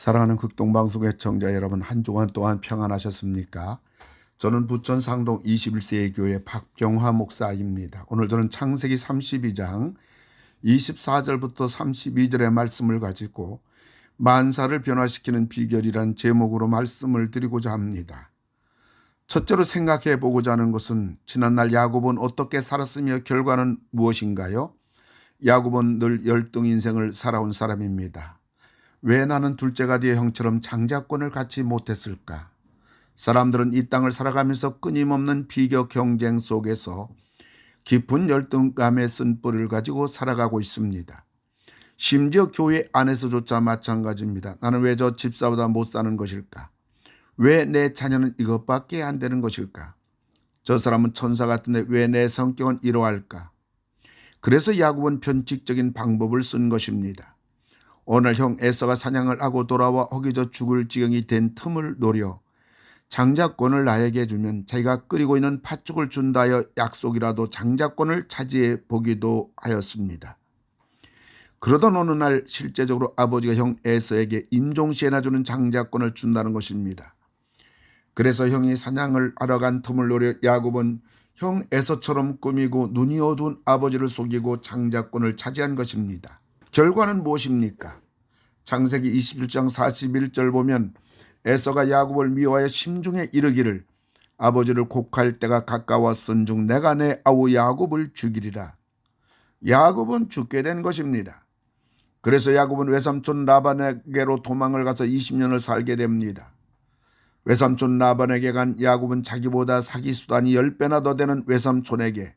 사랑하는 극동방송 애청자 여러분, 한 주간 동안 평안하셨습니까? 저는 부천 상동 21세기 교회 박병화 목사입니다. 오늘 저는 창세기 32장 24절부터 32절의 말씀을 가지고 만사를 변화시키는 비결이란 제목으로 말씀을 드리고자 합니다. 첫째로 생각해 보고자 하는 것은 지난날 야곱은 어떻게 살았으며 결과는 무엇인가요? 야곱은 늘 열등 인생을 살아온 사람입니다. 왜 나는 둘째가 되어 형처럼 장자권을 갖지 못했을까? 사람들은 이 땅을 살아가면서 끊임없는 비교 경쟁 속에서 깊은 열등감의 쓴뿌리를 가지고 살아가고 있습니다. 심지어 교회 안에서조차 마찬가지입니다. 나는 왜 저 집사보다 못 사는 것일까? 왜 내 자녀는 이것밖에 안 되는 것일까? 저 사람은 천사 같은데 왜 내 성격은 이러할까? 그래서 야곱은 변칙적인 방법을 쓴 것입니다. 오늘 형 에서가 사냥을 하고 돌아와 허기져 죽을 지경이 된 틈을 노려 장자권을 나에게 주면 자기가 끓이고 있는 팥죽을 준다 하여 약속이라도 장자권을 차지해 보기도 하였습니다. 그러던 어느 날 실제적으로 아버지가 형 에서에게 임종시에나 주는 장자권을 준다는 것입니다. 그래서 형이 사냥을 하러 간 틈을 노려 야곱은 형 에서처럼 꾸미고 눈이 어두운 아버지를 속이고 장자권을 차지한 것입니다. 결과는 무엇입니까? 창세기 27장 41절 보면 에서가 야곱을 미워하여 심중에 이르기를 아버지를 곡할 때가 가까웠은중 내가 내 아우 야곱을 죽이리라. 야곱은 죽게 된 것입니다. 그래서 야곱은 외삼촌 라반에게로 도망을 가서 20년을 살게 됩니다. 외삼촌 라반에게 간 야곱은 자기보다 사기 수단이 10배나 더 되는 외삼촌에게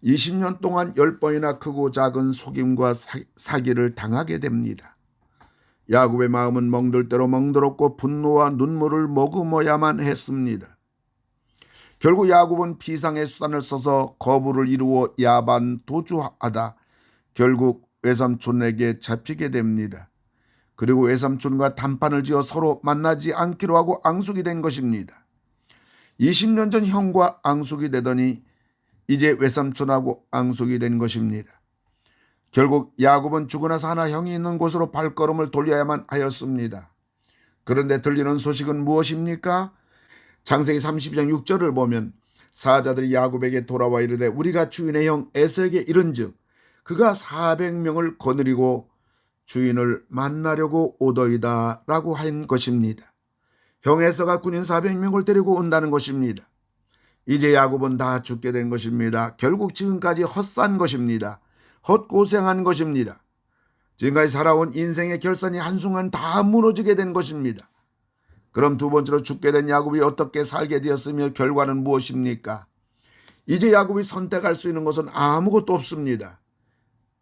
20년 동안 10번이나 크고 작은 속임과 사기를 당하게 됩니다. 야곱의 마음은 멍들 대로 멍들었고 분노와 눈물을 머금어야만 했습니다. 결국 야곱은 비상의 수단을 써서 거부를 이루어 야반 도주하다 결국 외삼촌에게 잡히게 됩니다. 그리고 외삼촌과 단판을 지어 서로 만나지 않기로 하고 앙숙이 된 것입니다. 20년 전 형과 앙숙이 되더니 이제 외삼촌하고 앙숙이 된 것입니다. 결국 야곱은 죽고 나서 하나 형이 있는 곳으로 발걸음을 돌려야만 하였습니다. 그런데 들리는 소식은 무엇입니까? 창세기 32장 6절을 보면 사자들이 야곱에게 돌아와 이르되 우리가 주인의 형 에서에게 이른즉 그가 400명을 거느리고 주인을 만나려고 오더이다 라고 한 것입니다. 형 에서가 군인 400명을 데리고 온다는 것입니다. 이제 야곱은 다 죽게 된 것입니다. 결국 지금까지 헛산 것입니다. 헛고생한 것입니다. 지금까지 살아온 인생의 결산이 한순간 다 무너지게 된 것입니다. 그럼 두 번째로 죽게 된 야곱이 어떻게 살게 되었으며 결과는 무엇입니까? 이제 야곱이 선택할 수 있는 것은 아무것도 없습니다.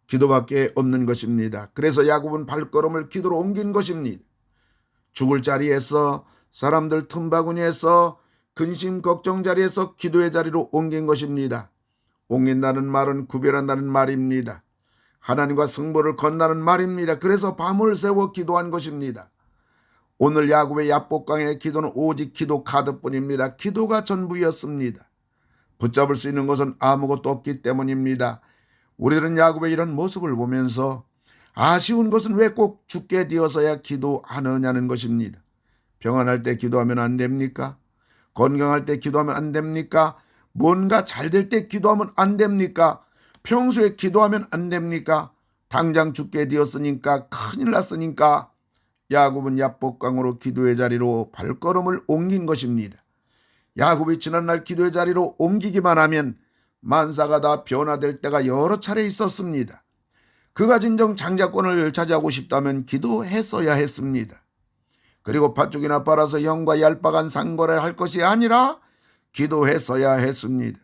기도밖에 없는 것입니다. 그래서 야곱은 발걸음을 기도로 옮긴 것입니다. 죽을 자리에서 사람들 틈바구니에서 근심 걱정 자리에서 기도의 자리로 옮긴 것입니다. 옮긴다는 말은 구별한다는 말입니다. 하나님과 승부를 건다는 말입니다. 그래서 밤을 새워 기도한 것입니다. 오늘 야곱의 야복강의 기도는 오직 기도 카드뿐입니다. 기도가 전부였습니다. 붙잡을 수 있는 것은 아무것도 없기 때문입니다. 우리들은 야곱의 이런 모습을 보면서 아쉬운 것은 왜 꼭 죽게 되어서야 기도하느냐는 것입니다. 평안할 때 기도하면 안 됩니까? 건강할 때 기도하면 안 됩니까? 뭔가 잘 될 때 기도하면 안 됩니까? 평소에 기도하면 안 됩니까? 당장 죽게 되었으니까 큰일 났으니까 야곱은 야복강으로 기도의 자리로 발걸음을 옮긴 것입니다. 야곱이 지난날 기도의 자리로 옮기기만 하면 만사가 다 변화될 때가 여러 차례 있었습니다. 그가 진정 장자권을 차지하고 싶다면 기도했어야 했습니다. 그리고 팥죽이나 빨아서 형과 얄팍한 상거래를 할 것이 아니라 기도했어야 했습니다.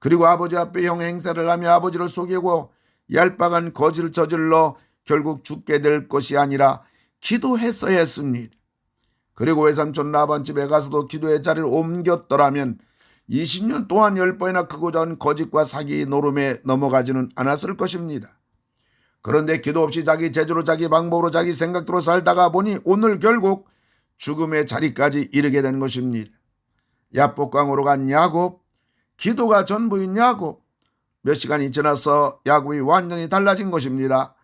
그리고 아버지 앞에 형 행세를 하며 아버지를 속이고 얄팍한 거짓을 저질러 결국 죽게 될 것이 아니라 기도했어야 했습니다. 그리고 외삼촌 라반 집에 가서도 기도의 자리를 옮겼더라면 20년 동안 10번이나 크고 작은 거짓과 사기 노름에 넘어가지는 않았을 것입니다. 그런데 기도 없이 자기 재주로 자기 방법으로 자기 생각대로 살다가 보니 오늘 결국 죽음의 자리까지 이르게 된 것입니다. 야복강으로 간 야곱, 기도가 전부인 야곱. 몇 시간이 지나서 야곱이 완전히 달라진 것입니다.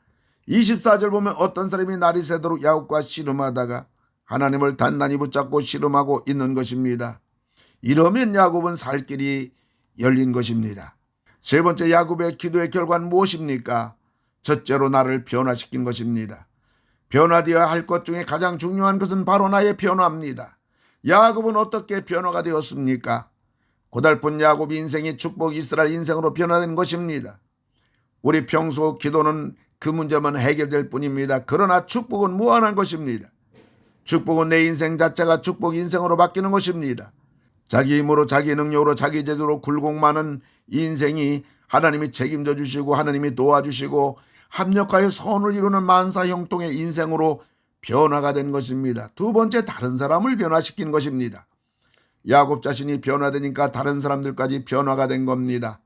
24절 보면 어떤 사람이 날이 새도록 야곱과 씨름하다가 하나님을 단단히 붙잡고 씨름하고 있는 것입니다. 이러면 야곱은 살 길이 열린 것입니다. 세 번째, 야곱의 기도의 결과는 무엇입니까? 첫째로 나를 변화시킨 것입니다. 변화되어야 할 것 중에 가장 중요한 것은 바로 나의 변화입니다. 야곱은 어떻게 변화가 되었습니까? 고달픈 야곱 인생이 축복 이스라엘 인생으로 변화된 것입니다. 우리 평소 기도는 그 문제만 해결될 뿐입니다. 그러나 축복은 무한한 것입니다. 축복은 내 인생 자체가 축복 인생으로 바뀌는 것입니다. 자기 힘으로 자기 능력으로 자기 제도로 굴곡 많은 인생이 하나님이 책임져 주시고 하나님이 도와주시고 합력하여 선을 이루는 만사형통의 인생으로 변화가 된 것입니다. 두 번째, 다른 사람을 변화시킨 것입니다. 야곱 자신이 변화되니까 다른 사람들까지 변화가 된 겁니다.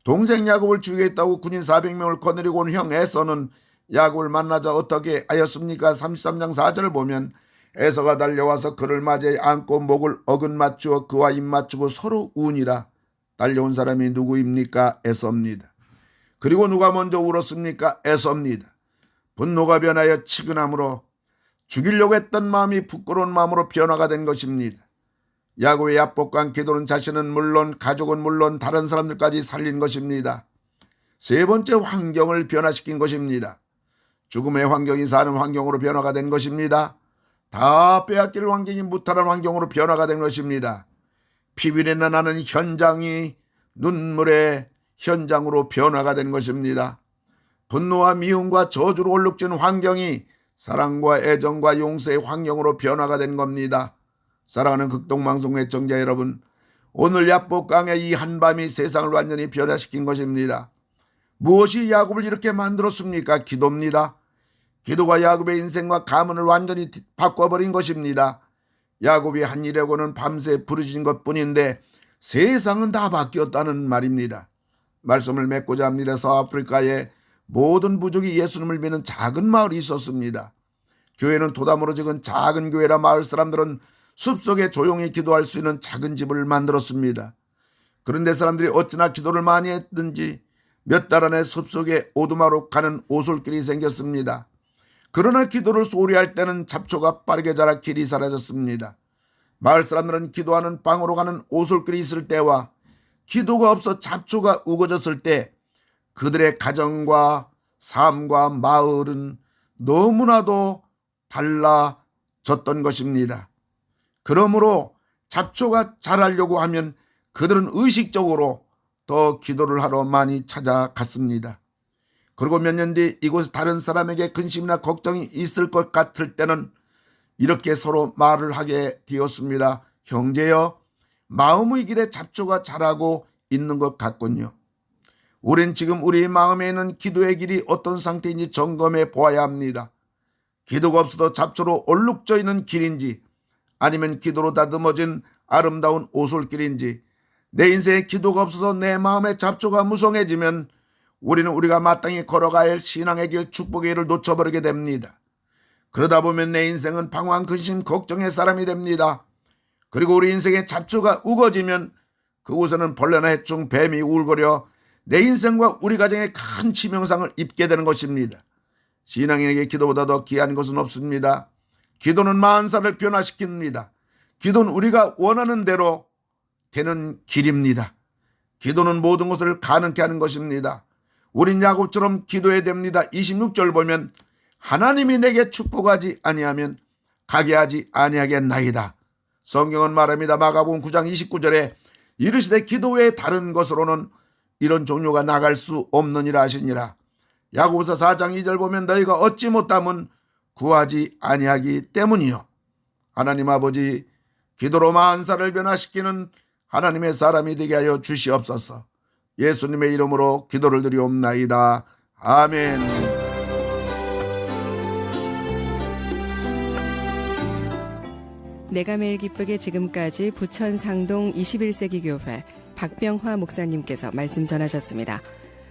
동생 야곱을 죽이겠다고 군인 400명을 거느리고 온 형 에서는 야곱을 만나자 어떻게 하였습니까? 33장 4절을 보면 에서가 달려와서 그를 맞이해 안고 목을 어긋맞추어 그와 입맞추고 서로 우니라. 달려온 사람이 누구입니까? 에서입니다. 그리고 누가 먼저 울었습니까? 에서입니다. 분노가 변하여 치근함으로 죽이려고 했던 마음이 부끄러운 마음으로 변화가 된 것입니다. 야곱의 야복강 기도는 자신은 물론 가족은 물론 다른 사람들까지 살린 것입니다. 세 번째, 환경을 변화시킨 것입니다. 죽음의 환경이 사는 환경으로 변화가 된 것입니다. 다 빼앗길 환경이 무탈한 환경으로 변화가 된 것입니다. 피비린내 나는 현장이 눈물의 현장으로 변화가 된 것입니다. 분노와 미움과 저주로 얼룩진 환경이 사랑과 애정과 용서의 환경으로 변화가 된 겁니다. 사랑하는 극동방송 애청자 여러분, 오늘 야복강의 이 한밤이 세상을 완전히 변화시킨 것입니다. 무엇이 야곱을 이렇게 만들었습니까? 기도입니다. 기도가 야곱의 인생과 가문을 완전히 바꿔버린 것입니다. 야곱이 한 일하고는 밤새 부르짖은 것뿐인데 세상은 다 바뀌었다는 말입니다. 말씀을 맺고자 합니다. 서아프리카에 모든 부족이 예수님을 믿는 작은 마을이 있었습니다. 교회는 토담으로 지은 작은 교회라 마을 사람들은 숲속에 조용히 기도할 수 있는 작은 집을 만들었습니다. 그런데 사람들이 어찌나 기도를 많이 했든지 몇 달 안에 숲속에 오두마로 가는 오솔길이 생겼습니다. 그러나 기도를 소홀히 할 때는 잡초가 빠르게 자라 길이 사라졌습니다. 마을 사람들은 기도하는 방으로 가는 오솔길이 있을 때와 기도가 없어 잡초가 우거졌을 때 그들의 가정과 삶과 마을은 너무나도 달라졌던 것입니다. 그러므로 잡초가 자라려고 하면 그들은 의식적으로 더 기도를 하러 많이 찾아갔습니다. 그리고 몇 년 뒤 이곳 다른 사람에게 근심이나 걱정이 있을 것 같을 때는 이렇게 서로 말을 하게 되었습니다. 형제여, 마음의 길에 잡초가 자라고 있는 것 같군요. 우린 지금 우리 마음에 있는 기도의 길이 어떤 상태인지 점검해 보아야 합니다. 기도가 없어도 잡초로 얼룩져 있는 길인지 아니면 기도로 다듬어진 아름다운 오솔길인지, 내 인생에 기도가 없어서 내 마음에 잡초가 무성해지면 우리는 우리가 마땅히 걸어가야 할 신앙의 길, 축복의 길을 놓쳐버리게 됩니다. 그러다 보면 내 인생은 방황, 근심, 걱정의 사람이 됩니다. 그리고 우리 인생에 잡초가 우거지면 그곳에는 벌레나 해충, 뱀이 울거려 내 인생과 우리 가정에 큰 치명상을 입게 되는 것입니다. 신앙인에게 기도보다 더 귀한 것은 없습니다. 기도는 만사를 변화시킵니다. 기도는 우리가 원하는 대로 되는 길입니다. 기도는 모든 것을 가능케 하는 것입니다. 우린 야곱처럼 기도해야 됩니다. 26절 보면 하나님이 내게 축복하지 아니하면 가게 하지 아니하겠나이다. 성경은 말합니다. 마가복음 9장 29절에 이르시되 기도 외에 다른 것으로는 이런 종류가 나갈 수 없느니라 하시니라. 야고보서 4장 2절 보면 너희가 얻지 못함은 구하지 아니하기 때문이요. 하나님 아버지, 기도로 만사를 변화시키는 하나님의 사람이 되게 하여 주시옵소서. 예수님의 이름으로 기도를 드리옵나이다. 아멘. 내가 매일 기쁘게 지금까지 부천 상동 21세기 교회 박병화 목사님께서 말씀 전하셨습니다.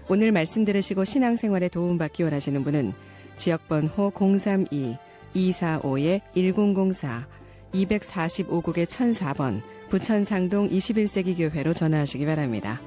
오늘 말씀 들으시고 신앙생활에 도움받기 원하시는 분은 지역번호 032-245-1004 245국의 1004번 부천 상동 21세기 교회로 전화하시기 바랍니다.